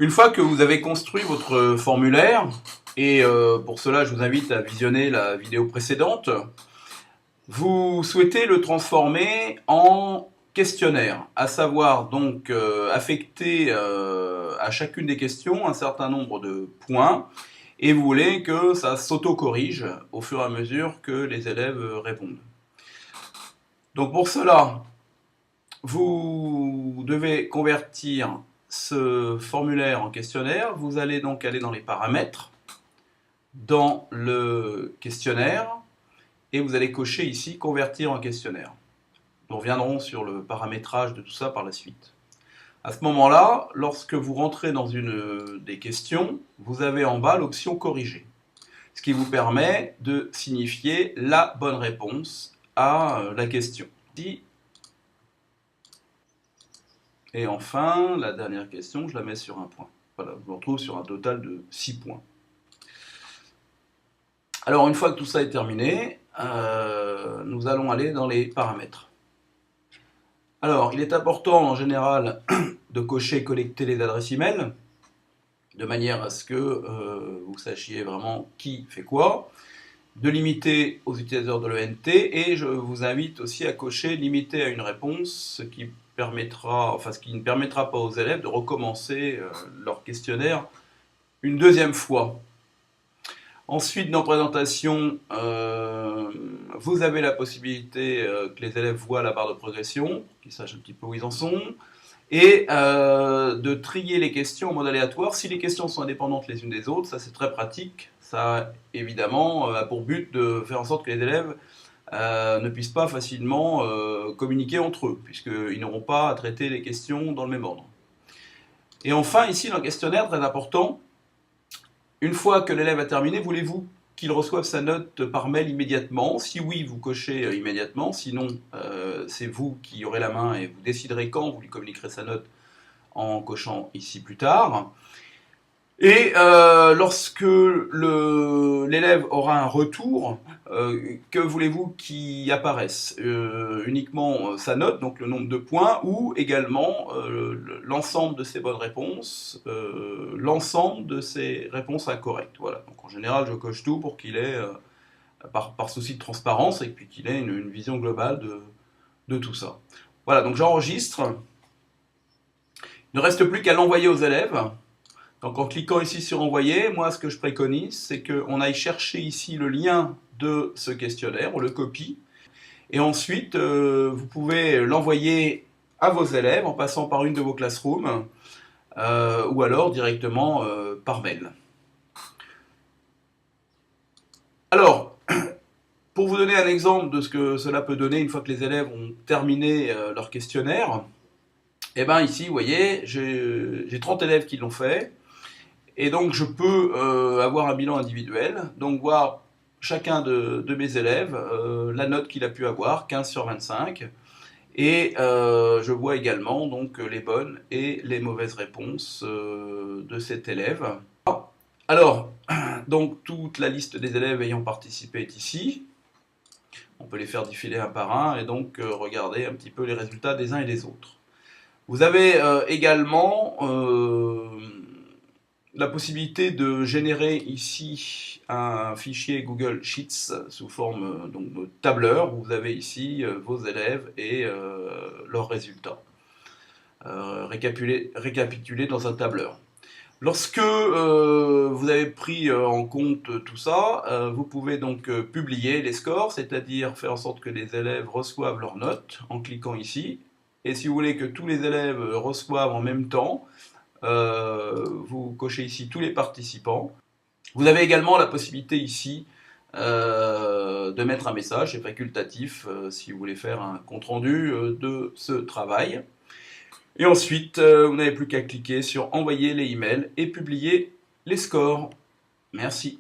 Une fois que vous avez construit votre formulaire, et pour cela je vous invite à visionner la vidéo précédente, vous souhaitez le transformer en questionnaire, à savoir donc affecter à chacune des questions un certain nombre de points, et vous voulez que ça s'auto-corrige au fur et à mesure que les élèves répondent. Donc pour cela, vous devez convertir ce formulaire en questionnaire. Vous allez donc aller dans les paramètres, dans le questionnaire, et vous allez cocher ici convertir en questionnaire. Nous reviendrons sur le paramétrage de tout ça par la suite. À ce moment-là, lorsque vous rentrez dans une des questions, vous avez en bas l'option corriger, ce qui vous permet de signifier la bonne réponse à la question. Et enfin, la dernière question, je la mets sur un point. Voilà, je me retrouve sur un total de 6 points. Alors, une fois que tout ça est terminé, nous allons aller dans les paramètres. Alors, il est important en général de cocher et collecter les adresses email, de manière à ce que vous sachiez vraiment qui fait quoi, de limiter aux utilisateurs de l'ENT, et je vous invite aussi à cocher limiter à une réponse, ce qui ne permettra pas aux élèves de recommencer leur questionnaire une deuxième fois. Ensuite, dans présentation, vous avez la possibilité que les élèves voient la barre de progression, qu'ils sachent un petit peu où ils en sont, et de trier les questions en mode aléatoire. Si les questions sont indépendantes les unes des autres, ça c'est très pratique. Ça, évidemment, a pour but de faire en sorte que les élèves ne puissent pas facilement communiquer entre eux, puisqu'ils n'auront pas à traiter les questions dans le même ordre. Et enfin, ici, dans le questionnaire, très important, une fois que l'élève a terminé, voulez-vous qu'il reçoive sa note par mail immédiatement? Si oui, vous cochez immédiatement, sinon c'est vous qui aurez la main et vous déciderez quand vous lui communiquerez sa note en cochant ici plus tard. Et lorsque l'élève aura un retour, que voulez-vous qu'il apparaisse? Uniquement sa note, donc le nombre de points, ou également l'ensemble de ses bonnes réponses, l'ensemble de ses réponses incorrectes. Voilà. Donc en général, je coche tout pour qu'il ait, par souci de transparence, et puis qu'il ait une vision globale de tout ça. Voilà, donc j'enregistre. Il ne reste plus qu'à l'envoyer aux élèves. Donc en cliquant ici sur envoyer, moi ce que je préconise, c'est qu'on aille chercher ici le lien de ce questionnaire, on le copie, et ensuite vous pouvez l'envoyer à vos élèves en passant par une de vos classrooms, ou alors directement par mail. Alors, pour vous donner un exemple de ce que cela peut donner une fois que les élèves ont terminé leur questionnaire, et bien ici, vous voyez, j'ai 30 élèves qui l'ont fait. Et donc je peux avoir un bilan individuel, donc voir chacun de mes élèves, la note qu'il a pu avoir, 15 sur 25, et je vois également donc les bonnes et les mauvaises réponses de cet élève. Alors, donc toute la liste des élèves ayant participé est ici. On peut les faire défiler un par un et donc regarder un petit peu les résultats des uns et des autres. Vous avez également la possibilité de générer ici un fichier Google Sheets sous forme donc, de tableur, où vous avez ici vos élèves et leurs résultats récapitulés dans un tableur. Lorsque vous avez pris en compte tout ça, vous pouvez donc publier les scores, c'est-à-dire faire en sorte que les élèves reçoivent leurs notes en cliquant ici. Et si vous voulez que tous les élèves reçoivent en même temps, vous cochez ici tous les participants. Vous avez également la possibilité ici de mettre un message, c'est facultatif si vous voulez faire un compte-rendu de ce travail. Et ensuite, vous n'avez plus qu'à cliquer sur envoyer les emails et publier les scores. Merci.